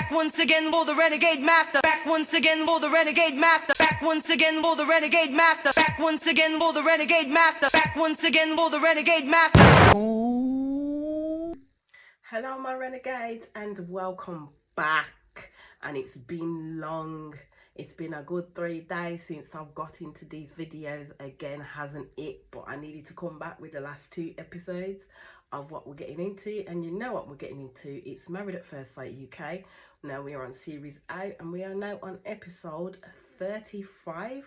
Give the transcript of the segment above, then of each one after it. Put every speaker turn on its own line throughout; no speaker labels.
Back once again for the renegade master. Back once again for the renegade master. Back once again for the renegade master. Back once again for the renegade master. Back once again for the renegade master.
Hello my renegades and welcome back. And it's been long. It's been a good 3 days since I've got into these videos again, hasn't it? But I needed to come back with the last 2 episodes of what we're getting into, and you know what we're getting into. It's Married at First Sight UK. Now we are on series 8 and we are now on episode 35.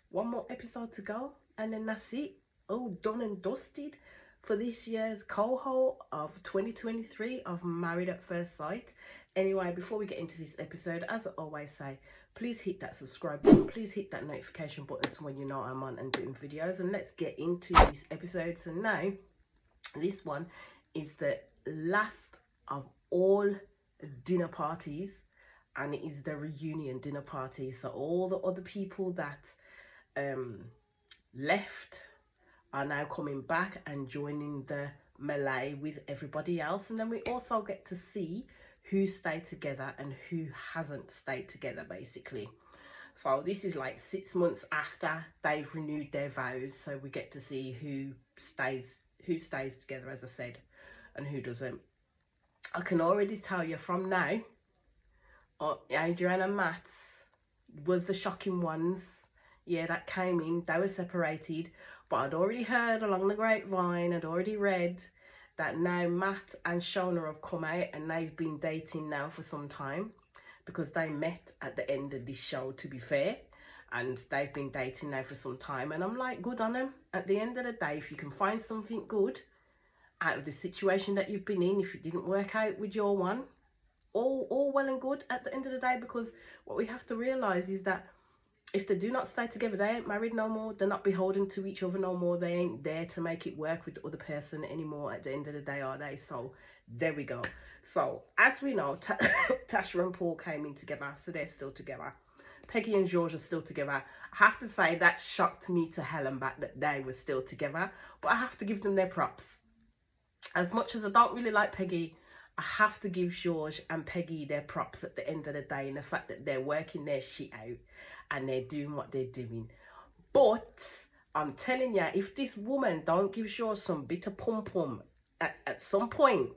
One more episode to go and then that's it, all done and dusted for this year's cohort of 2023 of Married at First Sight. Anyway, before we get into this episode, as I always say, please hit that subscribe button, please hit that notification button so when you know I'm on and doing videos, and let's get into this episode. So now this one is the last of all dinner parties, and it is the reunion dinner party. So all the other people that left are now coming back and joining the melee with everybody else, and then we also get to see who stayed together and who hasn't stayed together basically. So this is like 6 months after they've renewed their vows, so we get to see who stays together, as I said, and who doesn't. I can already tell you from now, Adrian and Matt was the shocking ones. Yeah, that came in, they were separated, but I'd already heard along the grapevine, I'd already read that now Matt and Shona have come out and they've been dating now for some time, because they met at the end of this show, to be fair, and they've been dating now for some time, and I'm like, good on them. At the end of the day, if you can find something good out of the situation that you've been in, if it didn't work out with your one, all well and good at the end of the day, because what we have to realise is that if they do not stay together, they ain't married no more, they're not beholden to each other no more, they ain't there to make it work with the other person anymore at the end of the day, are they? So there we go. So as we know, Tasha and Paul came in together, so they're still together. Peggy and George are still together. I have to say that shocked me to hell and back that they were still together, but I have to give them their props. As much as I don't really like Peggy, I have to give George and Peggy their props at the end of the day, and the fact that they're working their shit out and they're doing what they're doing. But I'm telling you, if this woman don't give George some bit of pum-pum at some point,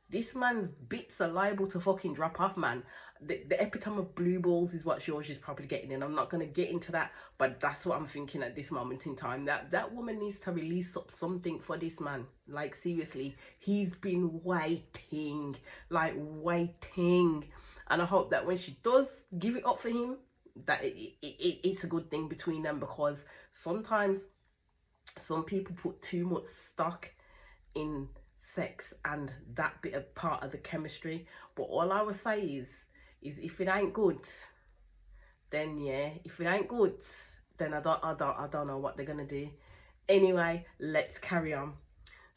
this man's bits are liable to fucking drop off, man. The epitome of blue balls is what George is probably getting, and I'm not going to get into that, but that's what I'm thinking at this moment in time. That woman needs to release up something for this man. Like, seriously, he's been waiting, and I hope that when she does give it up for him, that it's a good thing between them, because sometimes some people put too much stock in sex and that bit of part of the chemistry. But all I would say is if it ain't good, then yeah, if it ain't good, then I don't know what they're gonna do. Anyway, let's carry on.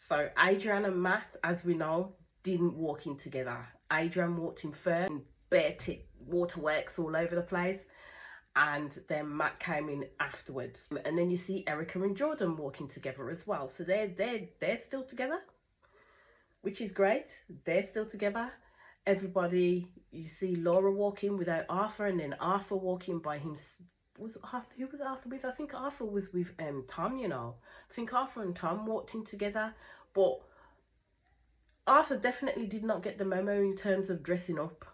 So Adrian and Matt, as we know, didn't walk in together. Adrian walked in first, and bare tip waterworks all over the place, and then Matt came in afterwards. And then you see Erica and Jordan walking together as well, so they're still together, which is great. They're still together. Everybody, you see Laura walking without Arthur, and then Arthur walking by him. Who was Arthur with? I think Arthur was with Tom, you know. I think Arthur and Tom walked in together, but Arthur definitely did not get the memo in terms of dressing up.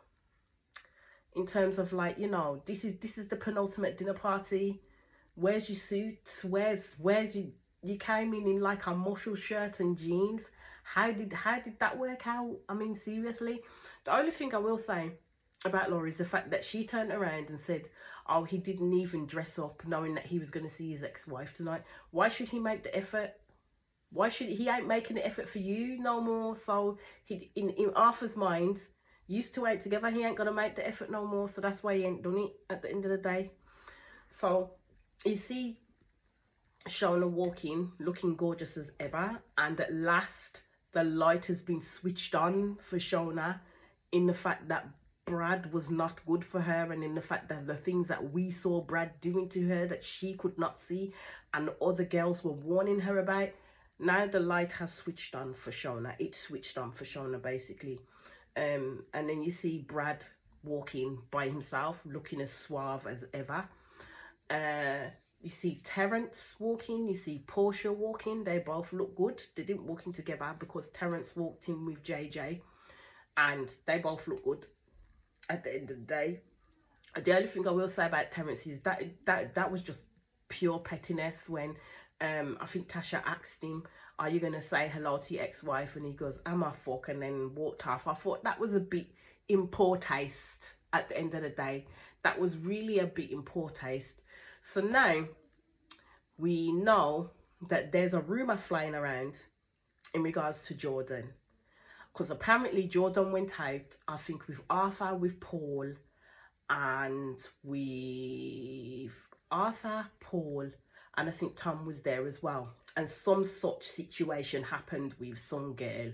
In terms of, like, you know, this is the penultimate dinner party. Where's your suit? Where's you came in like a muscle shirt and jeans. How did that work out? I mean, seriously. The only thing I will say about Laura is the fact that she turned around and said, oh, he didn't even dress up knowing that he was going to see his ex-wife tonight. Why should he make the effort? Why should he ain't making the effort for you no more? So he, in Arthur's mind, used to ain't together, he ain't gonna make the effort no more, so that's why he ain't done it at the end of the day. So you see Shona walking looking gorgeous as ever, and at last the light has been switched on for Shona, in the fact that Brad was not good for her, and in the fact that the things that we saw Brad doing to her that she could not see and other girls were warning her about, now the light has switched on for Shona. It's switched on for Shona basically. And then you see Brad walking by himself, looking as suave as ever. You see Terrence walking, you see Portia walking. They both look good. They didn't walk in together because Terrence walked in with JJ, and they both look good at the end of the day. The only thing I will say about Terrence is that was just pure pettiness when I think Tasha asked him, are you gonna say hello to your ex-wife? And he goes, am I fuck? And then walked off. I thought that was a bit in poor taste at the end of the day. That was really a bit in poor taste. So now we know that there's a rumor flying around in regards to Jordan, because apparently Jordan went out, I think, with Arthur, with Paul, and with Arthur, Paul, and I think Tom was there as well. And some such situation happened with some girl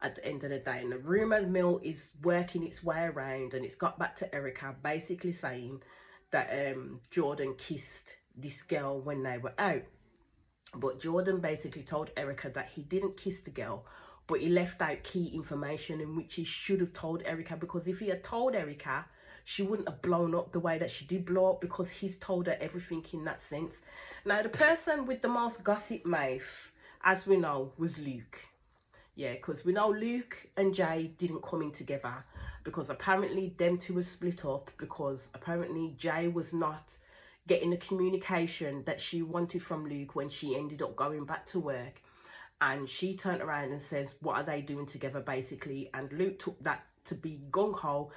at the end of the day. And the rumour mill is working its way around, and it's got back to Erica basically saying that Jordan kissed this girl when they were out. But Jordan basically told Erica that he didn't kiss the girl, but he left out key information in which he should have told Erica, because if he had told Erica, she wouldn't have blown up the way that she did blow up, because he's told her everything in that sense. Now, the person with the most gossip mouth, as we know, was Luke. Yeah, because we know Luke and Jay didn't come in together, because apparently them two were split up, because apparently Jay was not getting the communication that she wanted from Luke when she ended up going back to work. And she turned around and says, what are they doing together, basically? And Luke took that to be gung-ho.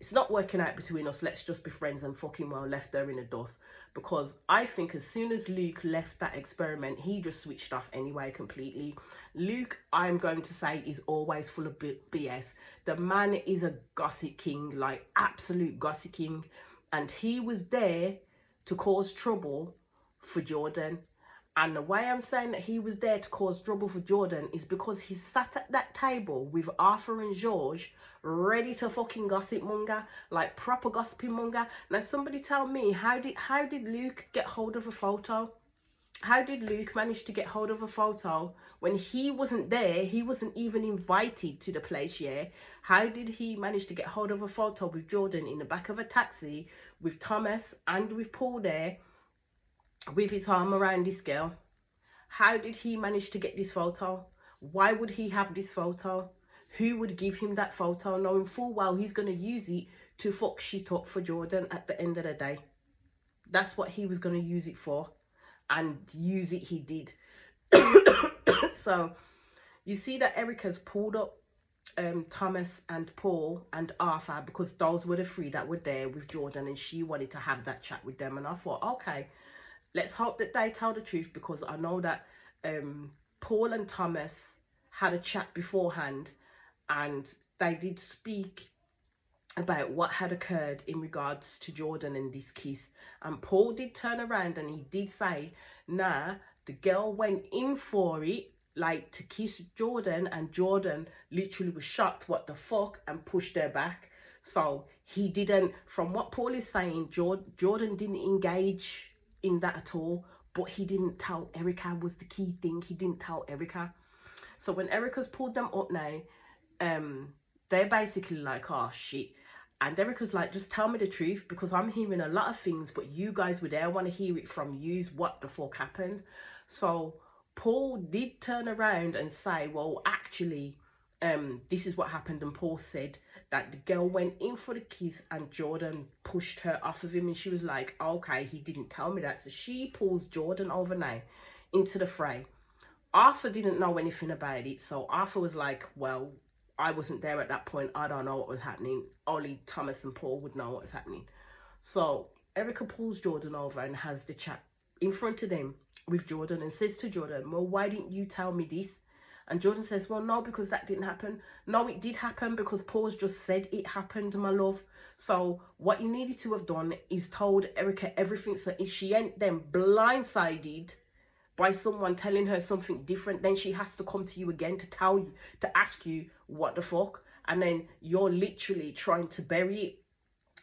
It's not working out between us, let's just be friends, and fucking well left her in the dust. Because I think as soon as Luke left that experiment, he just switched off anyway completely. Luke, I'm going to say, is always full of BS. The man is a gossip king, like absolute gossip king. And he was there to cause trouble for Jordan. And the way I'm saying that he was there to cause trouble for Jordan is because he sat at that table with Arthur and George, ready to fucking gossip monger, like proper gossiping monger. Now somebody tell me, how did Luke get hold of a photo? How did Luke manage to get hold of a photo when he wasn't there? He wasn't even invited to the place, yeah? How did he manage to get hold of a photo with Jordan in the back of a taxi with Thomas and with Paul there, with his arm around this girl? How did he manage to get this photo? Why would he have this photo? Who would give him that photo, knowing full well he's going to use it to fuck shit up for Jordan at the end of the day? That's what he was going to use it for, and use it he did. So you see that Erica's pulled up Thomas and Paul and Arthur, because those were the three that were there with Jordan, and she wanted to have that chat with them. And I thought, okay, let's hope that they tell the truth, because I know that Paul and Thomas had a chat beforehand, and they did speak about what had occurred in regards to Jordan and this kiss. And Paul did turn around and he did say, nah, the girl went in for it, like to kiss Jordan, and Jordan literally was shocked, what the fuck, and pushed her back. So he didn't, from what Paul is saying, Jordan didn't engage in that at all, but he didn't tell Erica was the key thing. He didn't tell Erica. So when Erica's pulled them up now, they're basically like, oh shit. And Erica's like, just tell me the truth, because I'm hearing a lot of things, but you guys were there, I want to hear it from you, what the fuck happened. So Paul did turn around and say, well, actually, this is what happened. And Paul said that the girl went in for the kiss and Jordan pushed her off of him. And she was like, okay, he didn't tell me that. So she pulls Jordan over now into the fray. Arthur didn't know anything about it. So Arthur was like, well, I wasn't there at that point. I don't know what was happening. Only Thomas and Paul would know what was happening. So Erica pulls Jordan over and has the chat in front of them with Jordan and says to Jordan, well, why didn't you tell me this? And Jordan says, well, no, because that didn't happen. No, it did happen, because Paul's just said it happened, my love. So what you needed to have done is told Erica everything. So if she ain't then blindsided by someone telling her something different, then she has to come to you again to tell you, to ask you what the fuck. And then you're literally trying to bury it.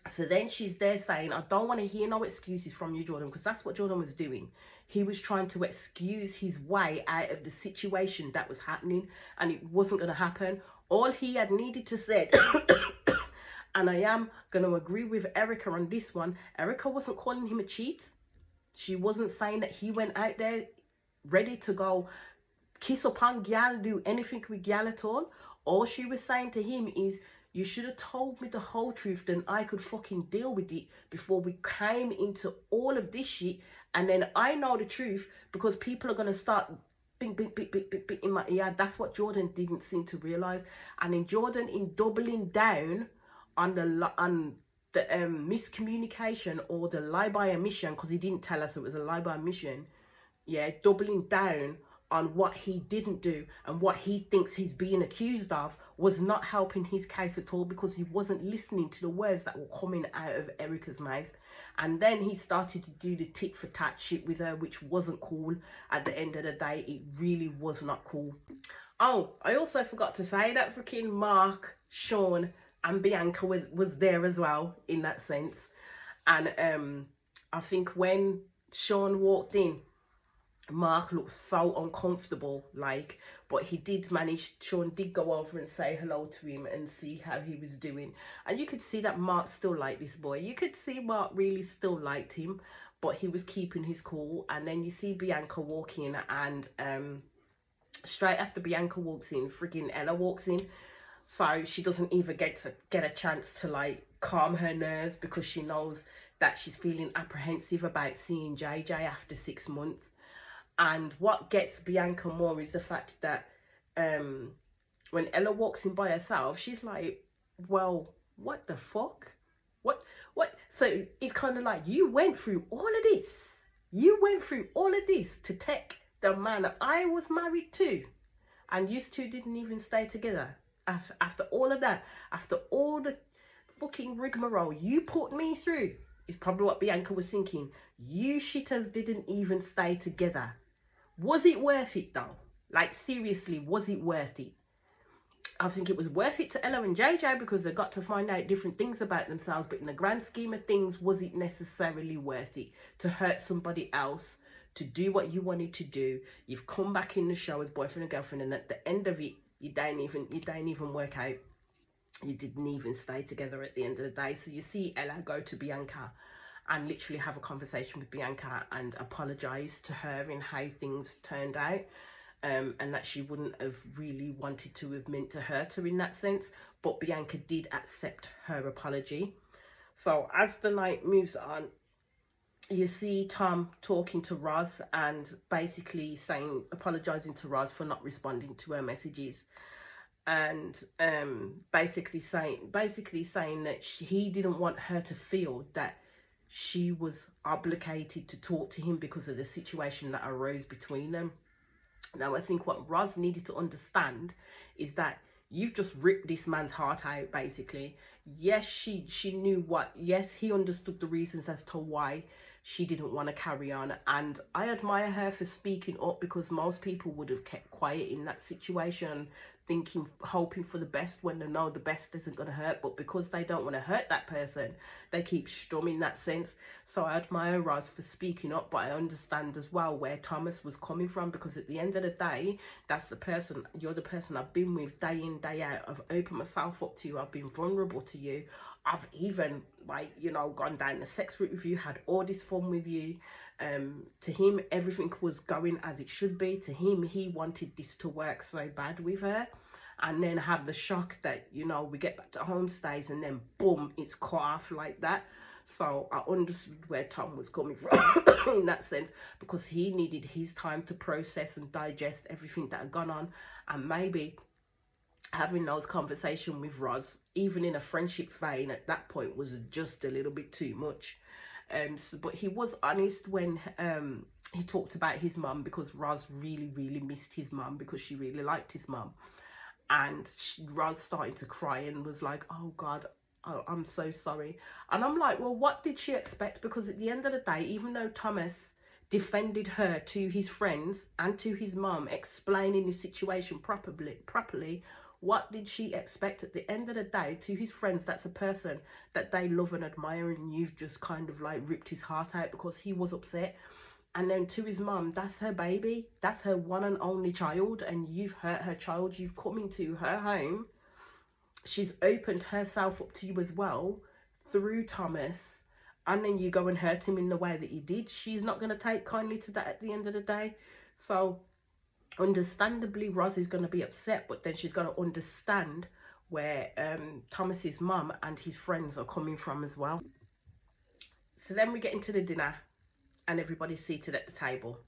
So then she's there saying, I don't want to hear no excuses from you, Jordan, because that's what Jordan was doing. He was trying to excuse his way out of the situation that was happening, and it wasn't going to happen. All he had needed to say, And I am going to agree with Erica on this one. Erica wasn't calling him a cheat. She wasn't saying that he went out there ready to go kiss up on gal, do anything with gal at all. All she was saying to him is, you should have told me the whole truth, then I could fucking deal with it before we came into all of this shit. And then I know the truth because people are going to start bing, bing, bing, bing, bing, bing in my ear. That's what Jordan didn't seem to realise. And in Jordan, in doubling down on the miscommunication or the lie by omission, because he didn't tell us it was a lie by omission, yeah, doubling down on what he didn't do and what he thinks he's being accused of, was not helping his case at all, because he wasn't listening to the words that were coming out of Erica's mouth. And then he started to do the tit for tat shit with her, which wasn't cool. At the end of the day, it really was not cool. Oh, I also forgot to say that freaking Mark, Sean and Bianca was there as well in that sense. And I think when Sean walked in, Mark looked so uncomfortable, like, but he did manage, Sean did go over and say hello to him and see how he was doing. And you could see that Mark still liked this boy. You could see Mark really still liked him, but he was keeping his cool. And then you see Bianca walk in, and straight after Bianca walks in, freaking Ella walks in. So she doesn't even get a chance to like calm her nerves, because she knows that she's feeling apprehensive about seeing JJ after 6 months. And what gets Bianca more is the fact that when Ella walks in by herself, she's like, well, what the fuck? What? So it's kind of like, you went through all of this. You went through all of this to take the man I was married to. And you two didn't even stay together. After all of that, after all the fucking rigmarole you put me through, is probably what Bianca was thinking. You shitters didn't even stay together. Was it worth it though? Like, seriously, was it worth it? I think it was worth it to Ella and JJ because they got to find out different things about themselves. But in the grand scheme of things, was it necessarily worth it to hurt somebody else, to do what you wanted to do? You've come back in the show as boyfriend and girlfriend, and at the end of it, you don't even work out. You didn't even stay together at the end of the day. So you see Ella go to Bianca and literally have a conversation with Bianca and apologise to her in how things turned out, and that she wouldn't have really wanted to have meant to hurt her in that sense, but Bianca did accept her apology. So as the night moves on, you see Tom talking to Roz and basically apologising to Roz for not responding to her messages, and basically saying that he didn't want her to feel that she was obligated to talk to him because of the situation that arose between them. Now, I think what Roz needed to understand is that you've just ripped this man's heart out, basically. Yes, she knew yes, he understood the reasons as to why she didn't want to carry on. And I admire her for speaking up, because most people would have kept quiet in that situation, hoping for the best when they know the best isn't going to hurt. But because they don't want to hurt that person, they keep strumming that sense. So I admire Roz for speaking up, but I understand as well where Thomas was coming from, because at the end of the day, you're the person I've been with day in, day out. I've opened myself up to you. I've been vulnerable to you. I've even, like, you know, gone down the sex route with you, had all this fun with you. To him, everything was going as it should be. To him, he wanted this to work so bad with her, and then have the shock that, you know, we get back to home stays and then boom, it's cut off like that. So I understood where Tom was coming from in that sense, because he needed his time to process and digest everything that had gone on. And maybe having those conversations with Roz, even in a friendship vein at that point, was just a little bit too much. But he was honest when he talked about his mum, because Roz really, really missed his mum, because she really liked his mum. And Roz started to cry and was like, oh God, I'm so sorry. And I'm like, well, what did she expect? Because at the end of the day, even though Thomas defended her to his friends and to his mum, explaining the situation properly, what did she expect? At the end of the day, to his friends, that's a person that they love and admire, and you've just kind of like ripped his heart out because he was upset. And then to his mum, that's her baby, that's her one and only child, and you've hurt her child. You've come into her home she's opened herself up to you as well through Thomas, and then you go and hurt him in the way that you did. She's not going to take kindly to that at the end of the day. So understandably, Rosie's going to be upset, but then she's going to understand where Thomas's mum and his friends are coming from as well. So then we get into the dinner and everybody's seated at the table.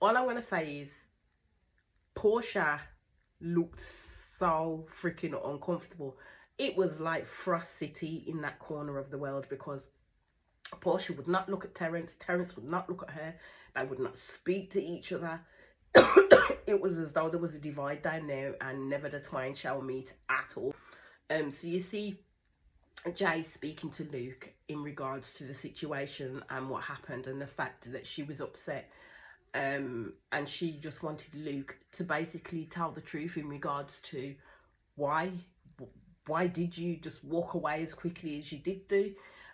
All I'm going to say is Portia looked so freaking uncomfortable. It was like Frost City in that corner of the world, because Portia would not look at Terence. Terence would not look at her. They would not speak to each other. It was as though there was a divide down there, and never the twain shall meet at all. So you see Jay speaking to Luke in regards to the situation and what happened, and the fact that she was upset, and she just wanted Luke to basically tell the truth in regards to why did you just walk away as quickly as you did do.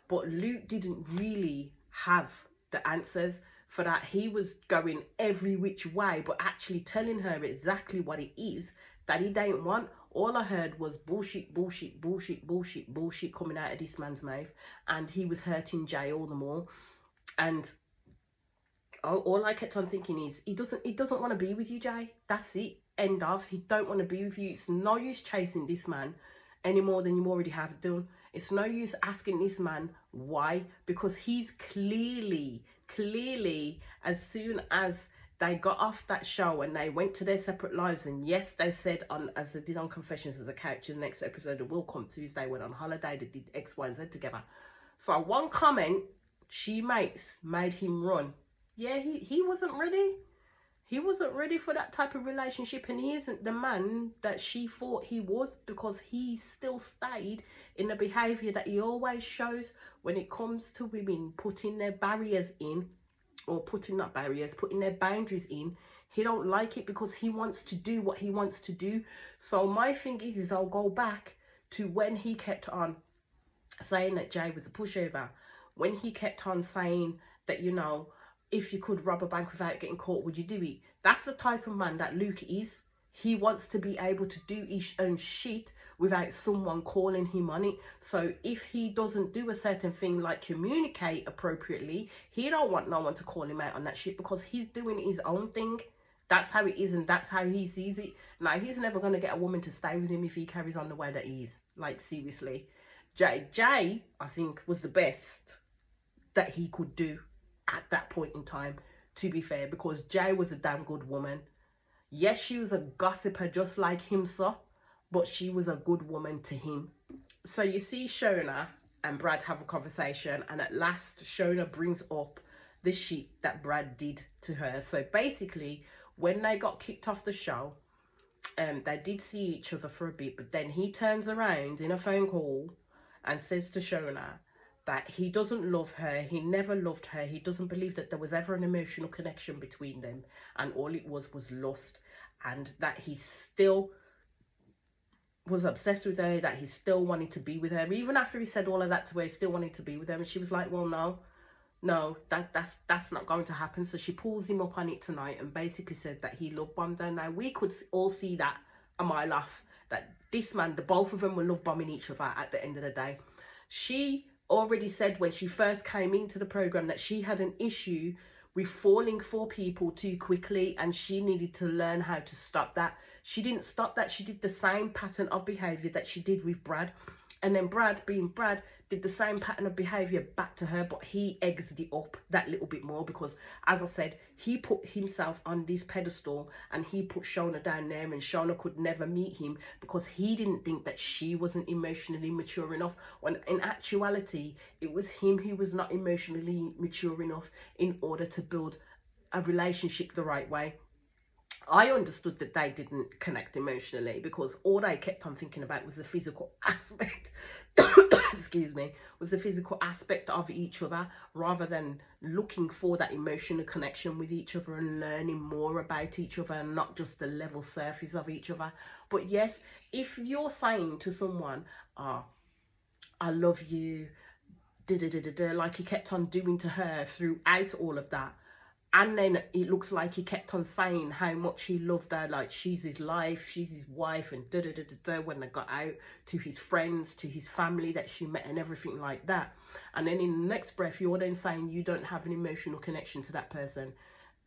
But Luke didn't really have the answers for that. He was going every which way, but actually telling her exactly what it is that he didn't want. All I heard was bullshit, bullshit, bullshit, bullshit, bullshit coming out of this man's mouth, and he was hurting Jay all the more. And all I kept on thinking is, he doesn't want to be with you, Jay. That's it. End of. He don't want to be with you. It's no use chasing this man any more than you already have done. It's no use asking this man why, because he's clearly, as soon as they got off that show and they went to their separate lives, and yes, they said, on as they did on Confessions of the Couch, in the next episode that will come Tuesday, went on holiday, they did X, Y, and Z together. So one comment she makes made him run. Yeah, he wasn't ready. He wasn't ready for that type of relationship, and he isn't the man that she thought he was, because he still stayed in the behaviour that he always shows when it comes to women putting their barriers in, or putting their boundaries in. He don't like it because he wants to do what he wants to do. So my thing is I'll go back to when he kept on saying that Jay was a pushover, when he kept on saying that, you know, if you could rob a bank without getting caught, would you do it? That's the type of man that Luke is. He wants to be able to do his own shit without someone calling him on it. So if he doesn't do a certain thing, like communicate appropriately, he don't want no one to call him out on that shit, because he's doing his own thing. That's how it is, and that's how he sees it. Now, he's never going to get a woman to stay with him if he carries on the way that he is. Like, seriously. Jay, I think, was the best that he could do at that point in time, to be fair, because Jay was a damn good woman. Yes, she was a gossiper just like him, sir, but she was a good woman to him. So you see Shona and Brad have a conversation, and at last Shona brings up the shit that Brad did to her. So basically, when they got kicked off the show, they did see each other for a bit, but then he turns around in a phone call and says to Shona that he doesn't love her, he never loved her, he doesn't believe that there was ever an emotional connection between them, and all it was lust, and that he still was obsessed with her, that he still wanted to be with her. Even after he said all of that to her, he still wanted to be with her. And she was like, well, no, that's not going to happen. So she pulls him up on it tonight and basically said that he love bombed her. Now, we could all see that a mile off, that this man, the both of them were love bombing each other at the end of the day. She already said when she first came into the program that she had an issue with falling for people too quickly, and she needed to learn how to stop that. She didn't stop that. She did the same pattern of behavior that she did with Brad, and then Brad, being Brad, did the same pattern of behavior back to her, but he eggs it up that little bit more, because as I said, he put himself on this pedestal and he put Shona down there, and Shona could never meet him because he didn't think that she wasn't emotionally mature enough, when in actuality it was him who was not emotionally mature enough in order to build a relationship the right way. I understood that they didn't connect emotionally because all they kept on thinking about was the physical aspect excuse me, was the physical aspect of each other, rather than looking for that emotional connection with each other and learning more about each other, and not just the level surface of each other. But yes, if you're saying to someone, I love you, like he kept on doing to her throughout all of that, And then it looks like he kept on saying how much he loved her, like she's his life, she's his wife, and da da da da da, when they got out, to his friends, to his family that she met, and everything like that. And then in the next breath, you're then saying you don't have an emotional connection to that person.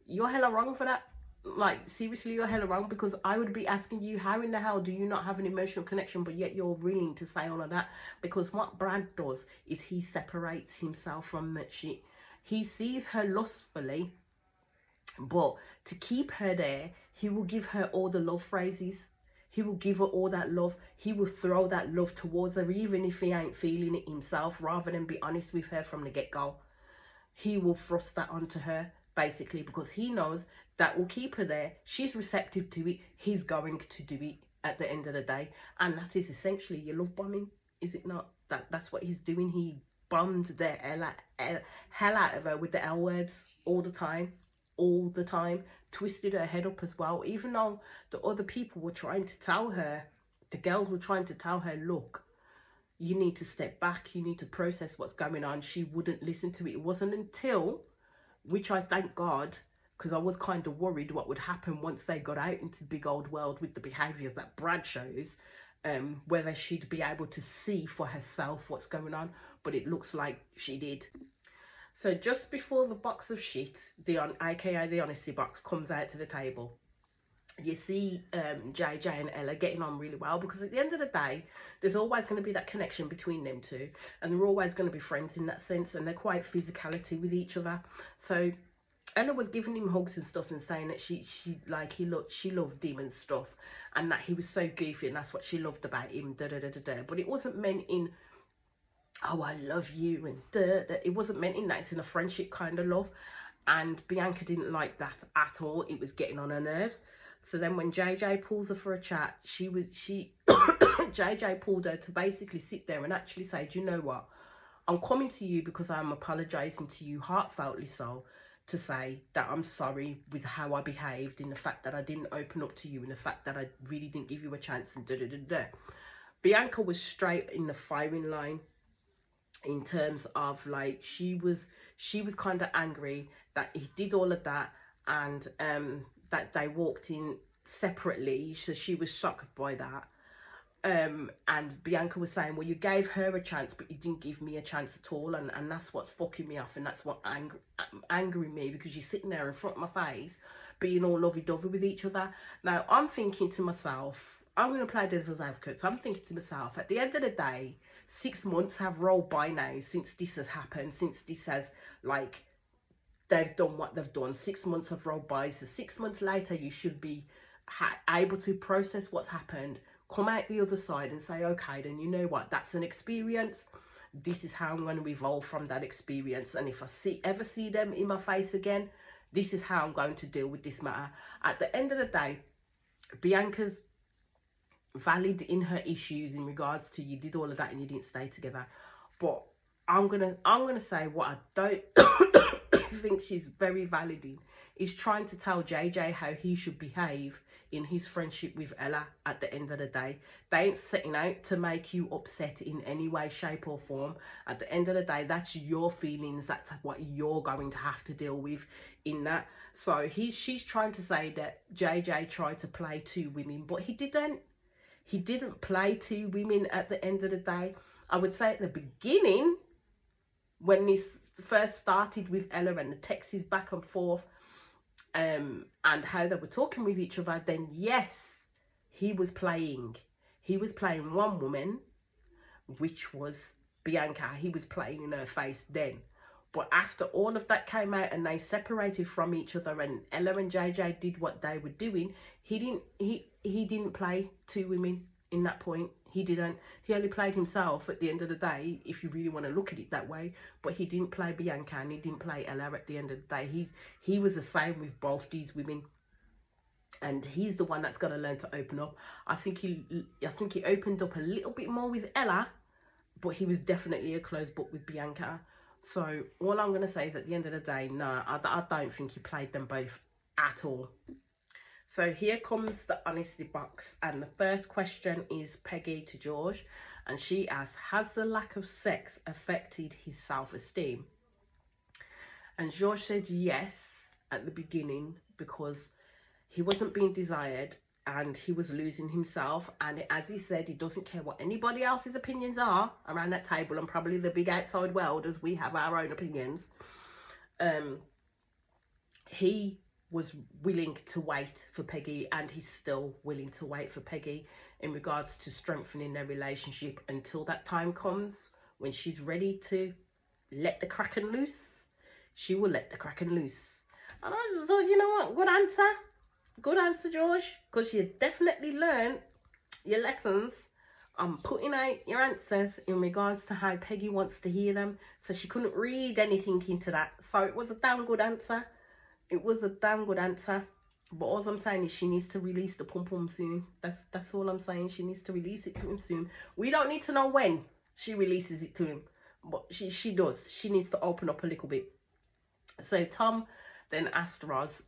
You're hella wrong for that. Like, seriously, you're hella wrong, because I would be asking you, how in the hell do you not have an emotional connection, but yet you're willing to say all of that? Because what Brad does is he separates himself from that shit. He sees her lustfully, but to keep her there, he will give her all the love phrases. He will give her all that love. He will throw that love towards her, even if he ain't feeling it himself, rather than be honest with her from the get-go. He will thrust that onto her, basically, because he knows that will keep her there. She's receptive to it. He's going to do it at the end of the day. And that is essentially your love bombing, is it not? That's what he's doing. He bombed the hell out of her with the L words all the time. All the time, twisted her head up as well, even though the other people were trying to tell her, the girls were trying to tell her, look, you need to step back, you need to process what's going on. She wouldn't listen to it. It wasn't until, which I thank God, because I was kind of worried what would happen once they got out into the big old world with the behaviours that Brad shows, whether she'd be able to see for herself what's going on. But it looks like she did. So just before the box of shit, aka the honesty box, comes out to the table, you see JJ and Ella getting on really well, because at the end of the day, there's always going to be that connection between them two, and they're always going to be friends in that sense, and they're quite physicality with each other. So Ella was giving him hugs and stuff, and saying that she loved him and stuff, and that he was so goofy, and that's what she loved about him, da da da da da. But it wasn't meant in, oh, I love you, and it wasn't meant in that. It's in a friendship kind of love, and Bianca didn't like that at all. It was getting on her nerves. So then when JJ pulls her for a chat, JJ pulled her to basically sit there and actually say, do you know what, I'm coming to you because I'm apologising to you heartfeltly, so to say that I'm sorry with how I behaved, in the fact that I didn't open up to you, in the fact that I really didn't give you a chance, and da da da da. Bianca was straight in the firing line, in terms of, like, she was kind of angry that he did all of that, and that they walked in separately, so she was shocked by that. And Bianca was saying, well, you gave her a chance, but you didn't give me a chance at all, and that's what's fucking me off, and that's what angering me, because you're sitting there in front of my face being all lovey-dovey with each other. Now I'm thinking to myself, I'm going to play devil's advocate, so I'm thinking to myself, at the end of the day, 6 months have rolled by now since this has happened, since this has, like, they've done what they've done. 6 months have rolled by, so 6 months later you should be able to process what's happened, come out the other side and say, okay, then you know what, that's an experience, this is how I'm going to evolve from that experience, and if I ever see them in my face again, this is how I'm going to deal with this matter. At the end of the day, Bianca's valid in her issues in regards to, you did all of that and you didn't stay together. But I'm gonna say what I don't think she's very valid in is trying to tell JJ how he should behave in his friendship with Ella. At the end of the day, they ain't setting out to make you upset in any way, shape or form. At the end of the day, that's your feelings, that's what you're going to have to deal with in that. So she's trying to say that JJ tried to play two women, but he didn't. He didn't play two women at the end of the day. I would say at the beginning, when this first started with Ella and the texts back and forth, and how they were talking with each other, then yes, he was playing one woman, which was Bianca. He was playing in her face then. But after all of that came out and they separated from each other, and Ella and JJ did what they were doing, he didn't play two women in that point. He didn't. He only played himself at the end of the day, if you really want to look at it that way. But he didn't play Bianca and he didn't play Ella at the end of the day. He was the same with both these women. And he's the one that's got to learn to open up. I think he opened up a little bit more with Ella, but he was definitely a closed book with Bianca. So all I'm going to say is, at the end of the day, no, I don't think he played them both at all. So here comes the honesty box, and the first question is Peggy to George, and she asks, has the lack of sex affected his self-esteem? And George said yes, at the beginning because he wasn't being desired and he was losing himself. And as he said, he doesn't care what anybody else's opinions are around that table, and probably the big outside world, as we have our own opinions. He was willing to wait for Peggy, and he's still willing to wait for Peggy in regards to strengthening their relationship until that time comes when she's ready to let the Kraken loose. She will let the Kraken loose. And I just thought, you know what, good answer, George, because you definitely learned your lessons on putting out your answers in regards to how Peggy wants to hear them. So she couldn't read anything into that. So it was a damn good answer. It was a damn good answer. But all I'm saying is she needs to release the pum-pum soon. That's all I'm saying. She needs to release it to him soon. We don't need to know when she releases it to him. But she does. She needs to open up a little bit. So Tom then asked Roz,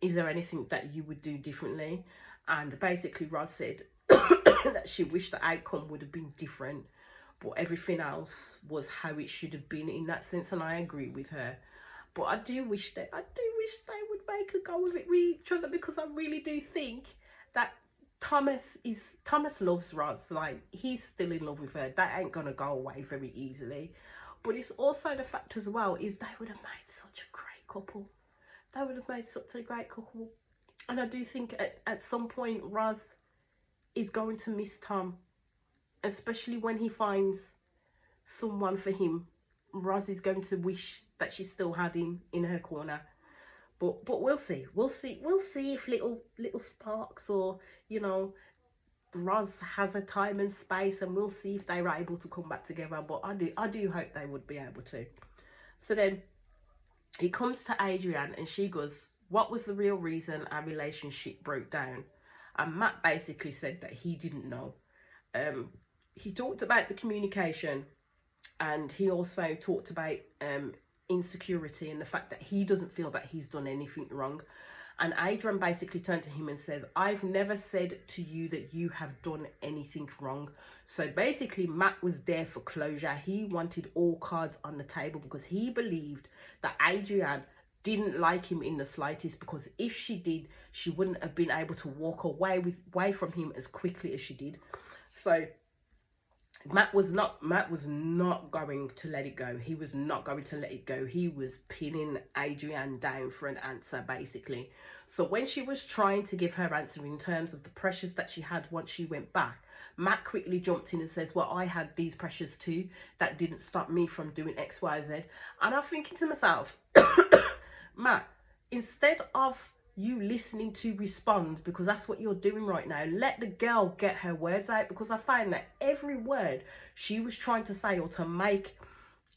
is there anything that you would do differently? And basically Roz said that she wished the outcome would have been different. But everything else was how it should have been in that sense. And I agree with her. But I do wish they would make a go of it with each other, because I really do think that Thomas loves Roz. Like, he's still in love with her. That ain't gonna go away very easily. But it's also the fact as well is they would have made such a great couple. They would have made such a great couple. And I do think at some point Roz is going to miss Tom, especially when he finds someone for him. Roz is going to wish that she still had him in her corner. But we'll see. We'll see if little sparks, or, you know, Roz has a time and space, and we'll see if they were able to come back together. But I do hope they would be able to. So then he comes to Adrian and she goes, what was the real reason our relationship broke down? And Matt basically said that he didn't know. He talked about the communication, and he also talked about insecurity and the fact that he doesn't feel that he's done anything wrong. And Adrian basically turned to him and says, I've never said to you that you have done anything wrong. So basically Matt was there for closure. He wanted all cards on the table because he believed that Adrian didn't like him in the slightest, because if she did, she wouldn't have been able to walk away from him as quickly as she did. So Matt was not going to let it go. He was not going to let it go. He was pinning Adrian down for an answer, basically. So when she was trying to give her answer in terms of the pressures that she had once she went back, Matt quickly jumped in and says, well, I had these pressures too. That didn't stop me from doing X, Y, Z. And I'm thinking to myself, Matt, instead of you listening to respond, because that's what you're doing right now, let the girl get her words out, because I find that every word she was trying to say, or to make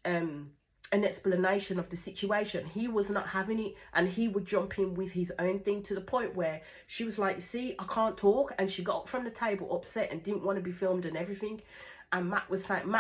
an explanation of the situation, he was not having it, and he would jump in with his own thing, to the point where she was like, see, I can't talk, and she got up from the table upset and didn't want to be filmed and everything. And Matt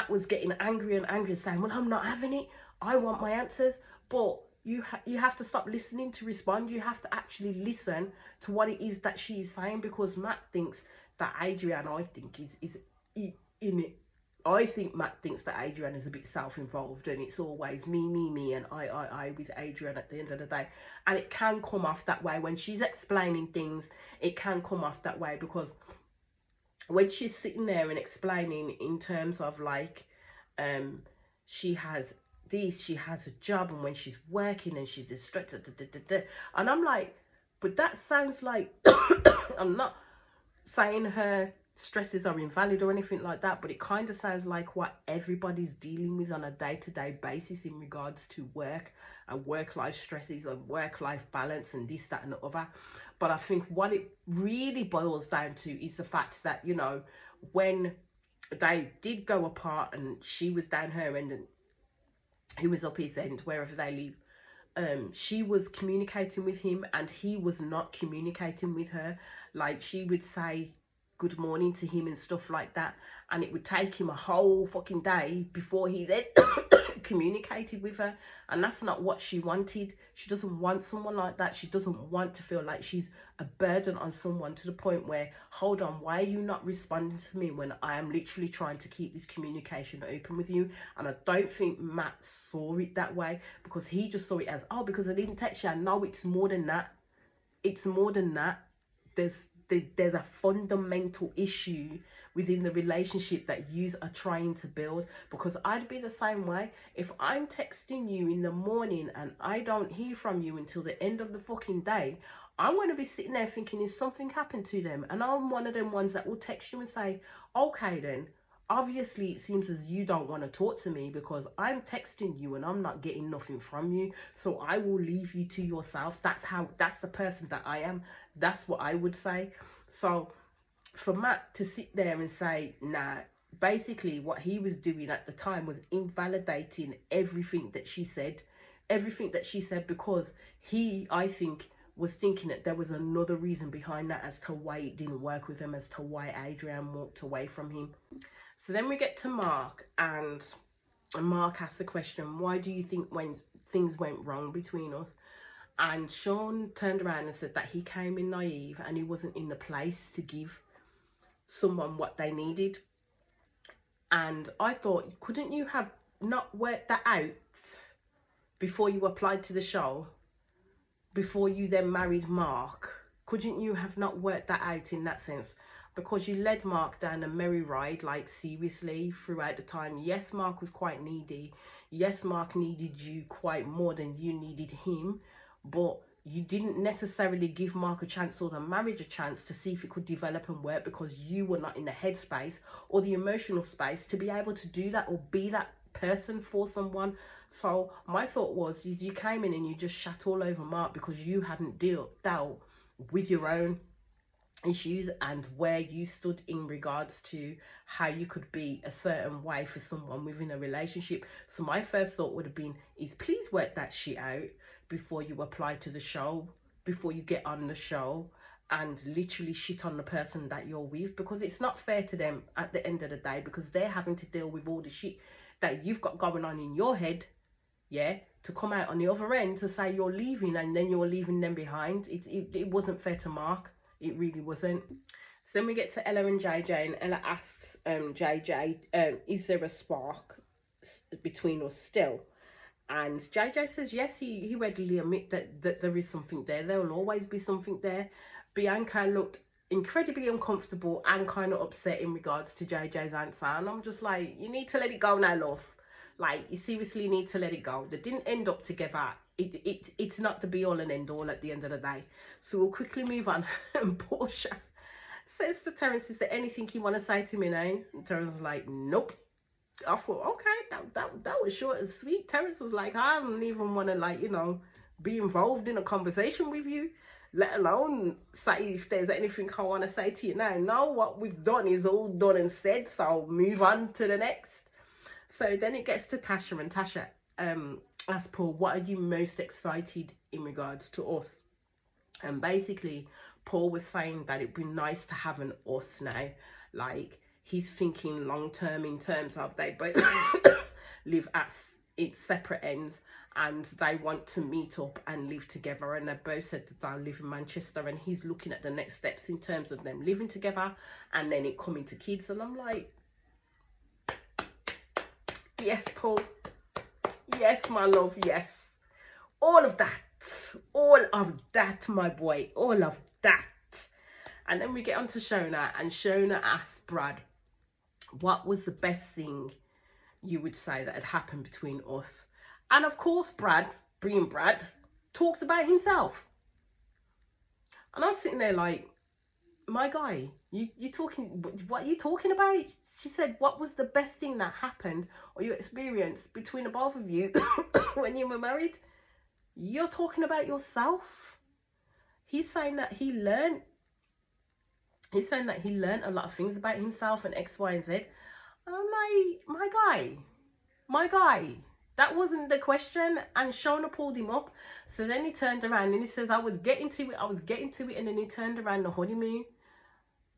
was getting angry and angry, saying, well, I'm not having it, I want my answers. But you have to stop listening to respond. You have to actually listen to what it is that she is saying, because Matt thinks that Adrian, I think, is in it. I think Matt thinks that Adrian is a bit self-involved, and it's always me, and I with Adrian at the end of the day. And it can come off that way when she's explaining things. It can come off that way, because when she's sitting there and explaining in terms of like, she has this, she has a job, and when she's working and she's distracted, and I'm like, but that sounds like I'm not saying her stresses are invalid or anything like that, but it kind of sounds like what everybody's dealing with on a day-to-day basis in regards to work and work-life stresses and work-life balance and this, that and the other. But I think what it really boils down to is the fact that, you know, when they did go apart and she was down her end and he was up his end, wherever they live, she was communicating with him and he was not communicating with her. Like, she would say good morning to him and stuff like that, and it would take him a whole fucking day before he then communicated with her, and that's not what she wanted. She doesn't want someone like that. She doesn't want to feel like she's a burden on someone, to the point where, hold on, why are you not responding to me when I am literally trying to keep this communication open with you? And I don't think Matt saw it that way, because he just saw it as, oh, because I didn't text you. I know it's more than that. It's more than that. There's a fundamental issue within the relationship that yous are trying to build. Because I'd be the same way. If I'm texting you in the morning and I don't hear from you until the end of the fucking day, I'm going to be sitting there thinking, is something happened to them? And I'm one of them ones that will text you and say, okay then, obviously it seems as you don't want to talk to me, because I'm texting you and I'm not getting nothing from you, so I will leave you to yourself. That's the person that I am. That's what I would say. So for Matt to sit there and say, nah, basically what he was doing at the time was invalidating everything that she said, because he, I think, was thinking that there was another reason behind that as to why it didn't work with him, as to why Adrian walked away from him. So then we get to Mark, and Mark asks the question, why do you think when things went wrong between us? And Sean turned around and said that he came in naive and he wasn't in the place to give someone what they needed. And I thought, couldn't you have not worked that out before you applied to the show, before you then married Mark? Couldn't you have not worked that out in that sense? Because you led Mark down a merry ride, like seriously, throughout the time. Yes, Mark was quite needy. Yes, Mark needed you quite more than you needed him. But you didn't necessarily give Mark a chance, or the marriage a chance, to see if it could develop and work, because you were not in the headspace or the emotional space to be able to do that or be that person for someone. So my thought was, is you came in and you just shat all over Mark because you hadn't dealt with your own issues and where you stood in regards to how you could be a certain way for someone within a relationship. So my first thought would have been, is please work that shit out before you apply to the show, before you get on the show and literally shit on the person that you're with, because it's not fair to them at the end of the day, because they're having to deal with all the shit that you've got going on in your head, yeah, to come out on the other end to say you're leaving and then you're leaving them behind. It wasn't fair to Mark. It really wasn't. So then we get to Ella and JJ, and Ella asks JJ, is there a spark between us still? And JJ says yes, he readily admit that there is something there. There will always be something there. Bianca looked incredibly uncomfortable and kind of upset in regards to JJ's answer. And I'm just like, you need to let it go now, love. Like, you seriously need to let it go. They didn't end up together. It's not the be all and end all at the end of the day. So we'll quickly move on. And Portia says to Terence, is there anything you want to say to me now? And Terence was like, nope. I thought, okay, that was short and sweet. Terence was like, I don't even want to, like, you know, be involved in a conversation with you, let alone say if there's anything I want to say to you now. No, what we've done is all done and said, so move on to the next. So then it gets to Tasha, and Tasha asks Paul, what are you most excited in regards to us? And basically, Paul was saying that it'd be nice to have an us now. Like, he's thinking long term in terms of they both live at its separate ends and they want to meet up and live together. And they both said that they'll live in Manchester, and he's looking at the next steps in terms of them living together and then it coming to kids. And I'm like, yes, Paul. Yes, my love, yes. All of that, my boy. All of that. And then we get on to Shona, and Shona asks Brad, what was the best thing you would say that had happened between us? And of course, Brad talks about himself. And I was sitting there like, my guy, you talking, what are you talking about? She said, what was the best thing that happened or you experienced between the both of you when you were married? You're talking about yourself. He's saying that he learned a lot of things about himself and X, Y, and Z. And I'm like, my guy, that wasn't the question. And Shona pulled him up. So then he turned around and he says, I was getting to it. And then he turned around the honeymoon.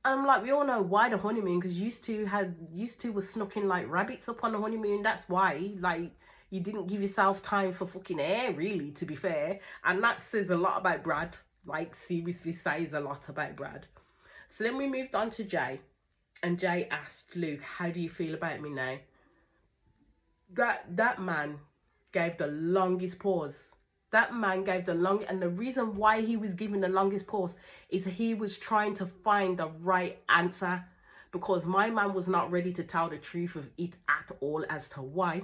And I'm like, we all know why the honeymoon, because used to was snucking like rabbits up on the honeymoon. That's why, like, You didn't give yourself time for fucking air, really, to be fair. And that says a lot about Brad. Like, seriously says a lot about Brad. So then we moved on to Jay. And Jay asked Luke, how do you feel about me now? That man gave the longest pause. That man gave the long, and the reason why he was giving the longest pause is he was trying to find the right answer, because my man was not ready to tell the truth of it at all as to why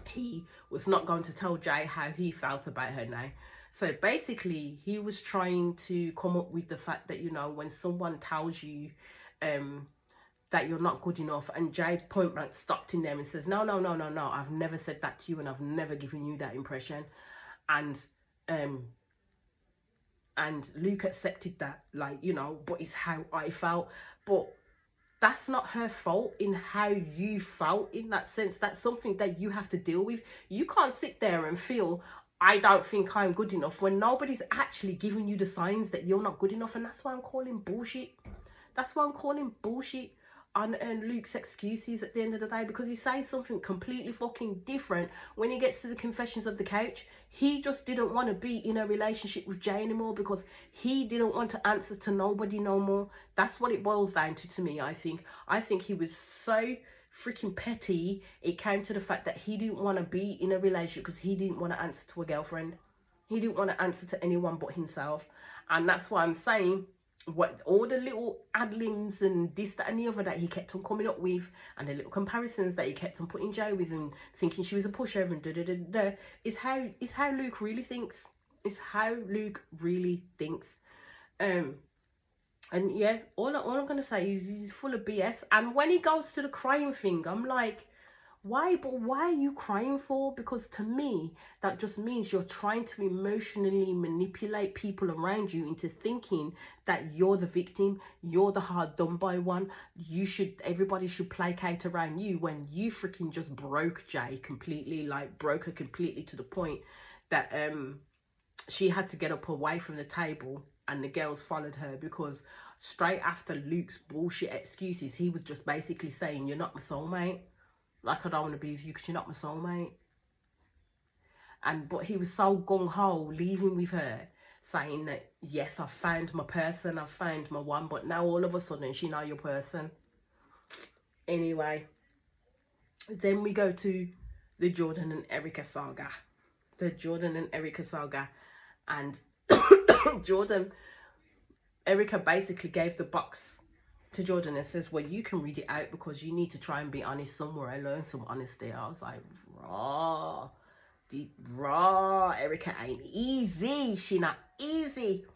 he was not going to tell Jay how he felt about her now. So basically, he was trying to come up with the fact that, you know, when someone tells you that you're not good enough, and Jay point blank stopped in there and says, no, I've never said that to you, and I've never given you that impression. And Luke accepted that, like, you know, but it's how I felt. But that's not her fault in how you felt in that sense. That's something that you have to deal with. You can't sit there and feel, I don't think I'm good enough, when nobody's actually giving you the signs that you're not good enough. And that's why I'm calling bullshit. That's why I'm calling bullshit on Luke's excuses at the end of the day, because he says something completely fucking different when he gets to the confessions of the couch. He just didn't want to be in a relationship with Jay anymore because he didn't want to answer to nobody no more. That's what it boils down to me, I think. I think he was so freaking petty, it came to the fact that he didn't want to be in a relationship because he didn't want to answer to a girlfriend. He didn't want to answer to anyone but himself. And that's why I'm saying, what all the little ad-libs and this, that and the other that he kept on coming up with, and the little comparisons that he kept on putting Jay with, and thinking she was a pushover and is how Luke really thinks. It's how Luke really thinks. And yeah, all I'm gonna say is he's full of BS. And when he goes to the crying thing, I'm like, why are you crying for? Because to me, that just means you're trying to emotionally manipulate people around you into thinking that you're the victim, you're the hard done by one. Everybody should placate around you, when you freaking just broke Jay completely, like broke her completely to the point that she had to get up away from the table, and the girls followed her, because straight after Luke's bullshit excuses, he was just basically saying, you're not my soulmate. Like, I don't want to be with you because you're not my soulmate. But he was so gung-ho leaving with her, saying that, yes, I've found my person, I've found my one, but now all of a sudden she not your person. Anyway, then we go to the Jordan and Erica saga. And Erica basically gave the box to Jordan and says, well, you can read it out because you need to try and be honest somewhere. I learned some honesty. I was like, Erica ain't easy. She not easy.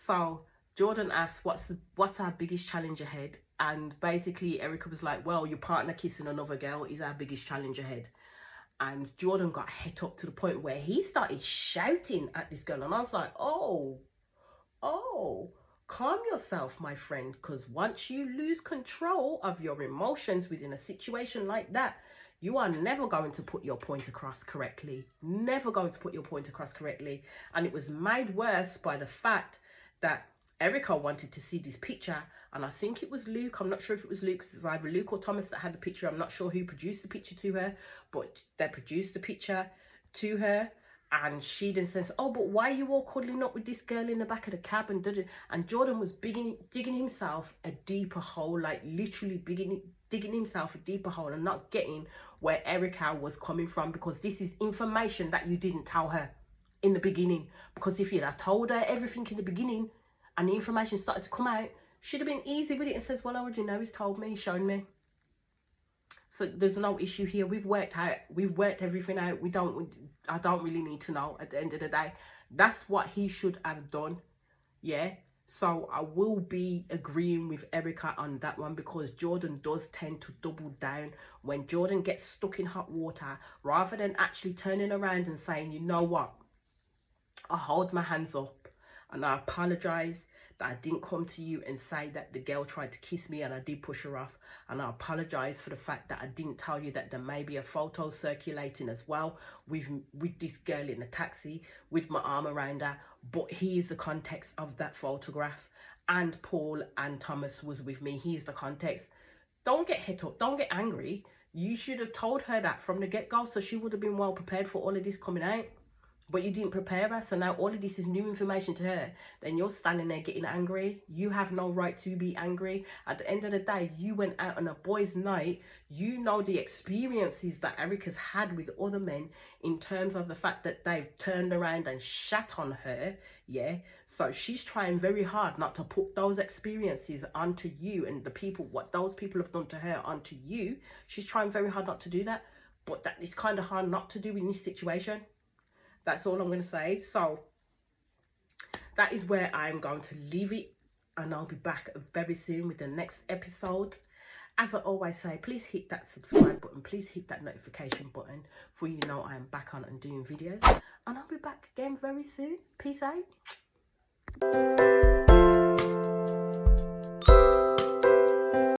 So Jordan asked, what's our biggest challenge ahead? And basically Erica was like, well, your partner kissing another girl is our biggest challenge ahead. And Jordan got het up to the point where he started shouting at this girl. And I was like, oh, calm yourself, my friend, because once you lose control of your emotions within a situation like that, you are never going to put your point across correctly. Never going to put your point across correctly. And it was made worse by the fact that Erica wanted to see this picture, and I think it was Luke. I'm not sure if it was Luke. It was either Luke or Thomas that had the picture. I'm not sure who produced the picture to her, but they produced the picture to her. And she then says, oh, but why are you all cuddling up with this girl in the back of the cab? And Jordan was digging himself a deeper hole, like literally digging himself a deeper hole, and not getting where Erica was coming from, because this is information that you didn't tell her in the beginning. Because if you'd have told her everything in the beginning and the information started to come out, she'd have been easy with it and says, well, I already know, he's told me, he's shown me. So there's no issue here. We've worked everything out. I don't really need to know at the end of the day. That's what he should have done. Yeah. So I will be agreeing with Erica on that one, because Jordan does tend to double down. When Jordan gets stuck in hot water, rather than actually turning around and saying, you know what, I hold my hands up and I apologize that I didn't come to you and say that the girl tried to kiss me and I did push her off. And I apologize for the fact that I didn't tell you that there may be a photo circulating as well with this girl in a taxi with my arm around her. But here's the context of that photograph. And Paul and Thomas was with me. Here's the context. Don't get hit up. Don't get angry. You should have told her that from the get-go, so she would have been well prepared for all of this coming out. But you didn't prepare her, so now all of this is new information to her. Then you're standing there getting angry. You have no right to be angry. At the end of the day, you went out on a boys' night. You know the experiences that Erica's had with other men in terms of the fact that they've turned around and shat on her, yeah? So she's trying very hard not to put those experiences onto you and the people, what those people have done to her, onto you. She's trying very hard not to do that. But that is kind of hard not to do in this situation. That's all I'm going to say. So that is where I'm going to leave it. And I'll be back very soon with the next episode. As I always say, please hit that subscribe button. Please hit that notification button for you know I am back on and doing videos. And I'll be back again very soon. Peace out.